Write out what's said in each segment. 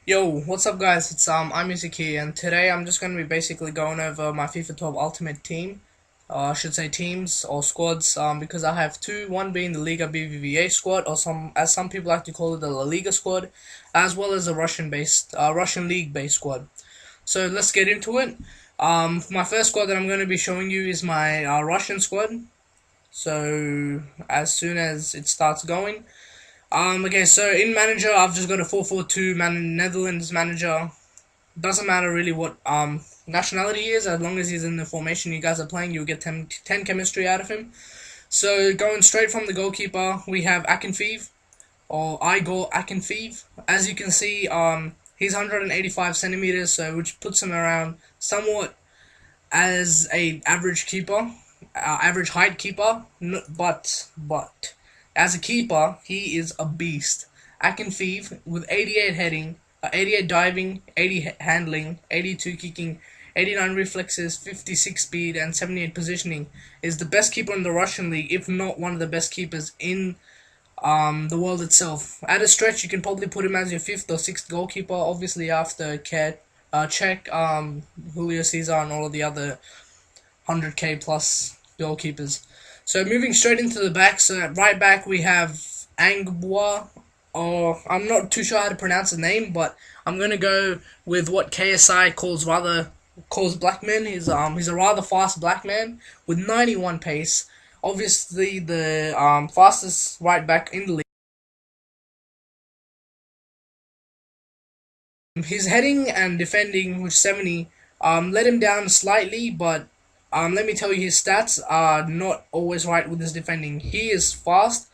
Yo, what's up guys? It's Imuzzik here, and today I'm just gonna be basically going over my FIFA 12 Ultimate team. I should say teams or squads, because I have two, one being the Liga BBVA squad, or some people like to call it the La Liga squad, as well as a Russian League based squad. So let's get into it. My first squad that I'm gonna be showing you is my Russian squad. So as soon as it starts going, okay, so in manager, I've just got a 4-4-2 Netherlands manager. Doesn't matter really what nationality he is, as long as he's in the formation you guys are playing, you'll get 10 chemistry out of him. So going straight from the goalkeeper, we have Akinfeev, or Igor Akinfeev. As you can see, he's 185 centimeters, so which puts him around somewhat as a average keeper, average height keeper. But as a keeper, he is a beast. Akinfeev with 88 heading, 88 diving, 80 handling, 82 kicking, 89 reflexes, 56 speed, and 78 positioning is the best keeper in the Russian league, if not one of the best keepers in the world itself. At a stretch, you can probably put him as your fifth or sixth goalkeeper, obviously after Czech, Julio Cesar, and all of the other 100k plus goalkeepers. So moving straight into the back, so at right back we have Angbois, or I'm not too sure how to pronounce his name, but I'm gonna go with what KSI calls black man. He's a rather fast black man with 91 pace. Obviously the fastest right back in the league. His heading and defending, which 70, let him down slightly, but let me tell you, his stats are not always right with his defending. He is fast,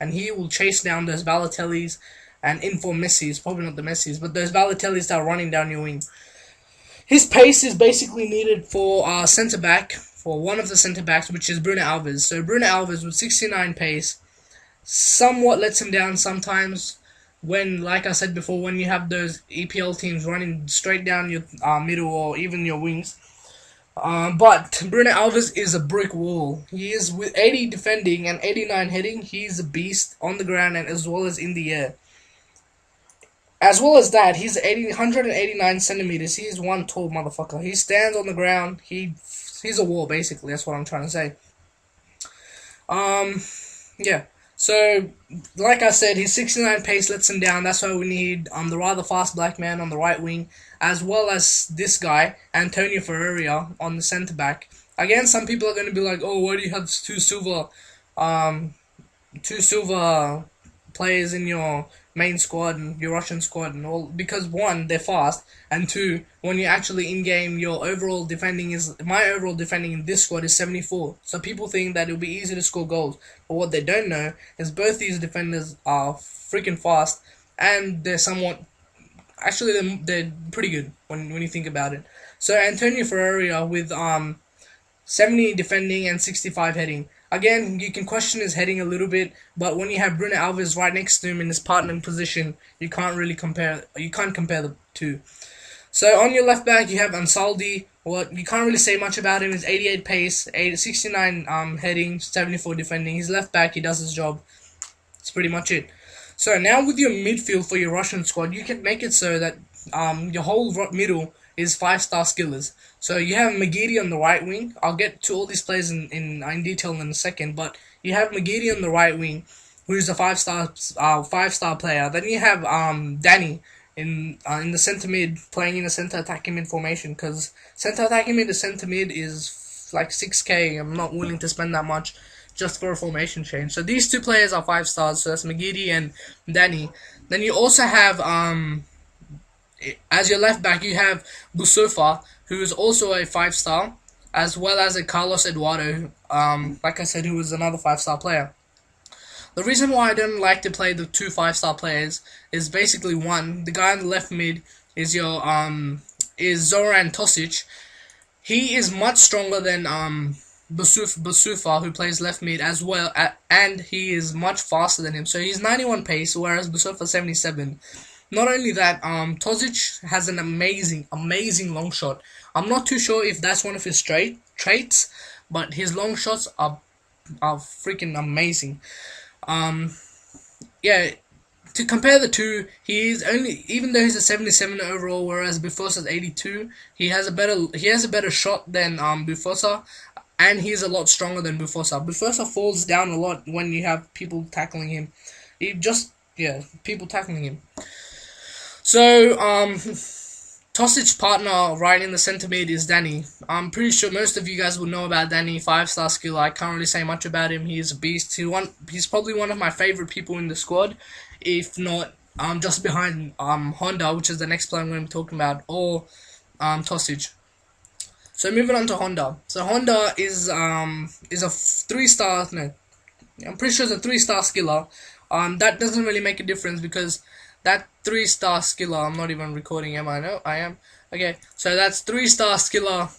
and he will chase down those Balotellis and inform Messi's, probably not the Messi's, but those Balotellis that are running down your wing. His pace is basically needed for centre back, for one of the centre backs, which is Bruno Alves. So Bruno Alves with 69 pace somewhat lets him down sometimes when, like I said before, when you have those EPL teams running straight down your middle or even your wings. But Bruno Alves is a brick wall. He is with 80 defending and 89 heading. He's a beast on the ground and as well as in the air. As well as that, he's 189 centimeters. He's one tall motherfucker. He stands on the ground. He's a wall basically. That's what I'm trying to say. Um, yeah. So, like I said, his 69 pace lets him down. That's why we need the rather fast black man on the right wing, as well as this guy, Antonio Ferreira, on the centre back. Again, some people are going to be like, "Oh, why do you have um, two silver players in your main squad and your Russian squad and all?" Because one, they're fast, and two, when you're actually in game, your overall defending is my overall defending in this squad is 74. So people think that it'll be easy to score goals, but what they don't know is both these defenders are freaking fast, and they're somewhat actually they're pretty good when you think about it. So Antonio Ferreira with 70 defending and 65 heading. Again, you can question his heading a little bit, but when you have Bruno Alves right next to him in his partnering position, you can't really compare. You can't compare the two. So on your left back, you have Ansaldi. What you can't really say much about him is 88 pace, 69 heading, 74 defending. He's left back. He does his job. That's pretty much it. So now with your midfield for your Russian squad, you can make it so that your whole middle is 5-star skillers. So you have Magidi on the right wing. I'll get to all these players in detail in a second, but you have Magidi on the right wing, who's a 5-star player. Then you have Danny in the centre mid, playing in a centre attacking mid formation, because centre attacking mid to centre mid is like 6k. I'm not willing to spend that much just for a formation change. So these two players are 5 stars. So that's Magidi and Danny. Then you also have as your left back, you have Busufa, who is also a 5 star, as well as a Carlos Eduardo, like I said, who is another 5-star player. The reason why I don't like to play the two 5-star players is basically one, the guy on the left mid is Zoran Tosic. He is much stronger than Busufa, who plays left mid as well, and he is much faster than him. So he's 91 pace, whereas Busufa 77. Not only that, Tosic has an amazing long shot. I'm not too sure if that's one of his traits, but his long shots are freaking amazing. Um, yeah, to compare the two, he is only, even though he's a 77 overall, whereas Bufosa's 82. He has a better shot than Bufosa, and he's a lot stronger than Bufosa. Bufosa falls down a lot when you have people tackling him. People tackling him. So Tosic's partner right in the center mid is Danny. I'm pretty sure most of you guys will know about Danny, 5-star skill. I can't really say much about him. He's a beast. He's probably one of my favorite people in the squad, if not just behind Honda, which is the next player I'm going to be talking about, or Tosic. So moving on to Honda. So Honda is a 3-star. No, I'm pretty sure it's a 3-star skiller. That doesn't really make a difference because that 3-star skiller, I'm not even recording, am I? No, I am. Okay, so that's 3-star skiller.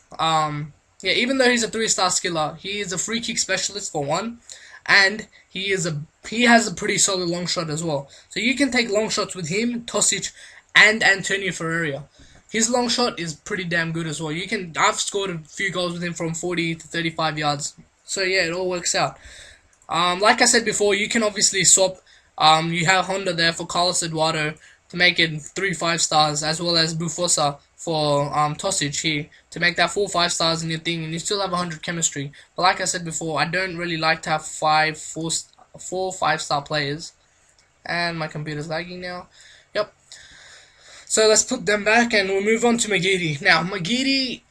Yeah, even though he's a 3-star skiller, he is a free kick specialist for one, and he has a pretty solid long shot as well. So you can take long shots with him, Tosic, and Antonio Ferreira. His long shot is pretty damn good as well. I've scored a few goals with him from 40 to 35 yards. So yeah, it all works out. Like I said before, you can obviously swap. You have Honda there for Carlos Eduardo to make it 3 5-stars, as well as Bufosa for Tosic here to make that 4 5-stars in your thing, and you still have 100 chemistry. But like I said before, I don't really like to have 4 5-star players. And my computer's lagging now. Yep. So let's put them back, and we'll move on to Magidi. Now, Magidi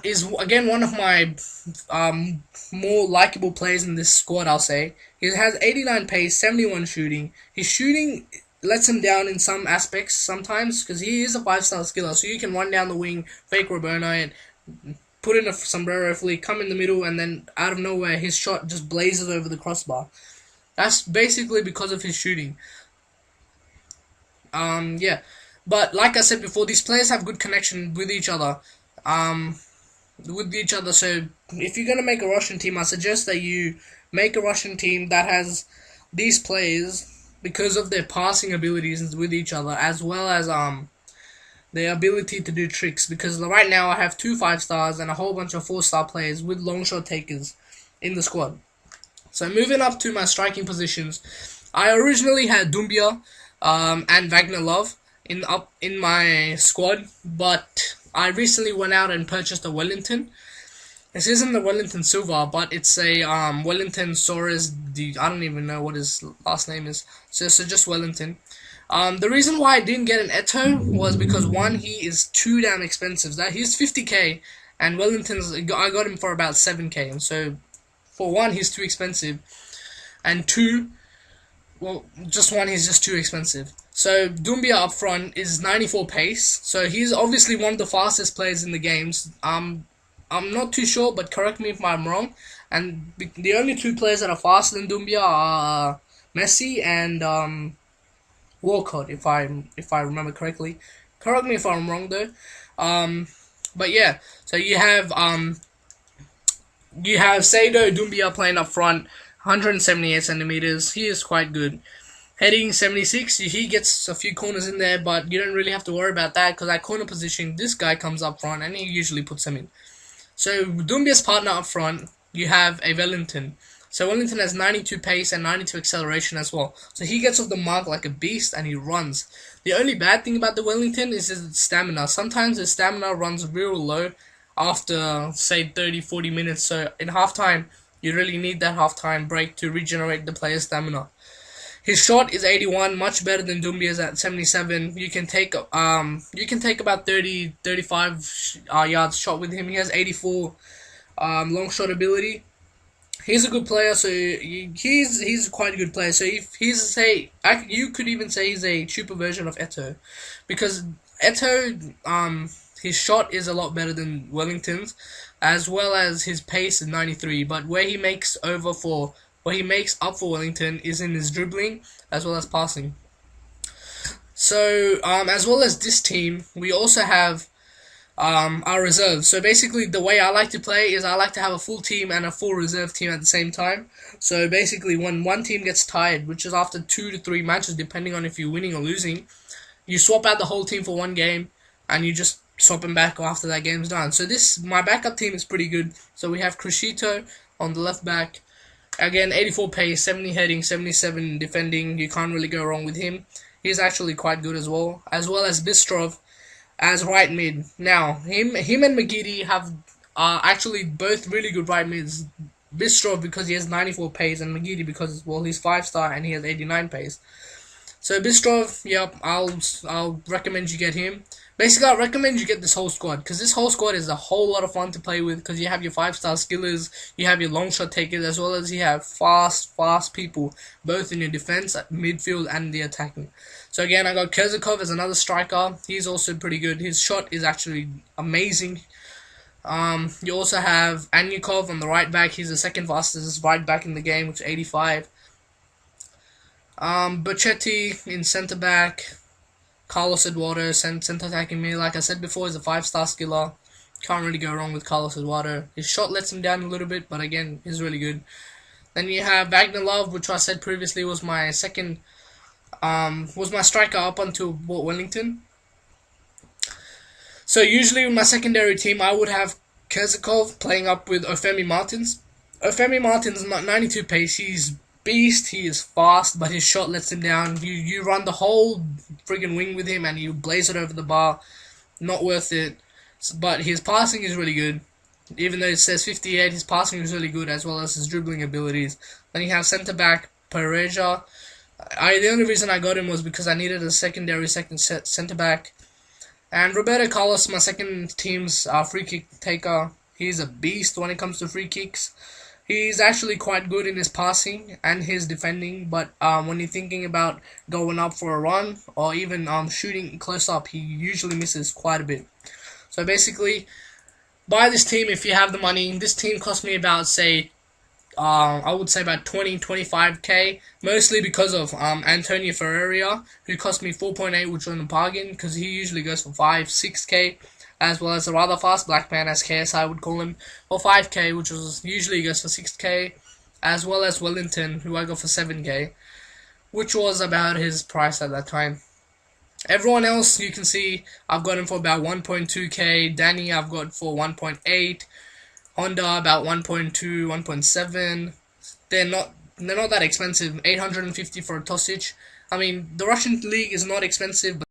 is again one of my more likable players in this squad, I'll say. He has 89 pace, 71 shooting. His shooting lets him down in some aspects sometimes because he is a 5-star skiller. So you can run down the wing, fake Roberto, and put in a sombrero flick, come in the middle, and then out of nowhere his shot just blazes over the crossbar. That's basically because of his shooting. Yeah. But like I said before, these players have good connection with each other. So if you're gonna make a Russian team, I suggest that you make a Russian team that has these players because of their passing abilities with each other, as well as their ability to do tricks. Because right now I have 2 5-stars and a whole bunch of 4-star players with long shot takers in the squad. So moving up to my striking positions, I originally had Dumbia and Wagner Love in my squad, but I recently went out and purchased a Wellington. This isn't the Wellington Silva, but it's a Wellington Soares. I don't even know what his last name is. So just Wellington. The reason why I didn't get an Eto was because one, he is too damn expensive. He's 50k, and I got him for about 7k. And so, for one, he's too expensive, and two, well, just one, he's just too expensive. So Dumbia up front is 94 pace, so he's obviously one of the fastest players in the games. I'm not too sure, but correct me if I'm wrong. And the only 2 players that are faster than Dumbia are Messi and Walcott, if I remember correctly. Correct me if I'm wrong though. But yeah, so you have Sado Dumbia playing up front, 178 centimeters. He is quite good. Heading 76, he gets a few corners in there, but you don't really have to worry about that because that corner position, this guy comes up front and he usually puts him in. So Dumbia's partner up front, you have a Wellington. So Wellington has 92 pace and 92 acceleration as well. So he gets off the mark like a beast and he runs. The only bad thing about the Wellington is his stamina. Sometimes his stamina runs real low after, say, 30-40 minutes. So in halftime, you really need that halftime break to regenerate the player's stamina. His shot is 81, much better than Dumbia's at 77. You can take about 35 yards shot with him. He has 84 long shot ability. He's a good player, so he's quite a good player. So if you could even say he's a cheaper version of Eto, because Eto his shot is a lot better than Wellington's, as well as his pace is 93. But where he makes up for Wellington is in his dribbling as well as passing. So, as well as this team, we also have our reserves. So basically, the way I like to play is I like to have a full team and a full reserve team at the same time. So basically, when one team gets tired, which is after 2 to 3 matches, depending on if you're winning or losing, you swap out the whole team for one game, and you just swap them back after that game's done. So my backup team is pretty good. So we have Crescito on the left back, Again, 84 pace, 70 heading, 77 defending. You can't really go wrong with him. He's actually quite good as well as Bistrov as right mid. Now, him and McGeady have are actually both really good right mids. Bistrov because he has 94 pace, and McGeady because, well, he's 5-star and he has 89 pace. So Bistrov, yep, I'll recommend you get him. Basically, I recommend you get this whole squad because this whole squad is a whole lot of fun to play with because you have your 5-star skillers, you have your long shot takers, as well as you have fast people, both in your defense, midfield, and the attacking. So again, I got Kozakov as another striker. He's also pretty good. His shot is actually amazing. You also have Anyukov on the right back. He's the second fastest right back in the game, which is 85. Bochetti in centre back. Carlos Eduardo centre attacking me. Like I said before, he's a 5-star skiller. Can't really go wrong with Carlos Eduardo. His shot lets him down a little bit, but again, he's really good. Then you have Wagner Love, which I said previously was my second, was my striker up until Wellington. So usually with my secondary team, I would have Kozakov playing up with Ofemi Martins. Ofemi Martins, 92 pace. He's beast. He is fast, but his shot lets him down. You run the whole friggin' wing with him, and you blaze it over the bar. Not worth it. But his passing is really good. Even though it says 58, his passing is really good, as well as his dribbling abilities. Then you have centre back Pereja. The only reason I got him was because I needed a secondary centre back. And Roberto Carlos, my second team's free kick taker. He's a beast when it comes to free kicks. He's actually quite good in his passing and his defending, but when you're thinking about going up for a run or even shooting close up, he usually misses quite a bit. So basically, buy this team if you have the money. This team cost me about, say, I would say about 20-25k, mostly because of Antonio Ferreira, who cost me 4.8, which was a bargain, because he usually goes for 5-6k, as well as a rather fast black man, as KSI would call him, for 5k, which was usually goes for 6k, as well as Wellington, who I got for 7k, which was about his price at that time. Everyone else, you can see, I've got him for about 1.2k, Danny I've got for 1.8, Honda about 1.2, 1.7. They're not that expensive. 850 for a Tosic. I mean, the Russian league is not expensive, but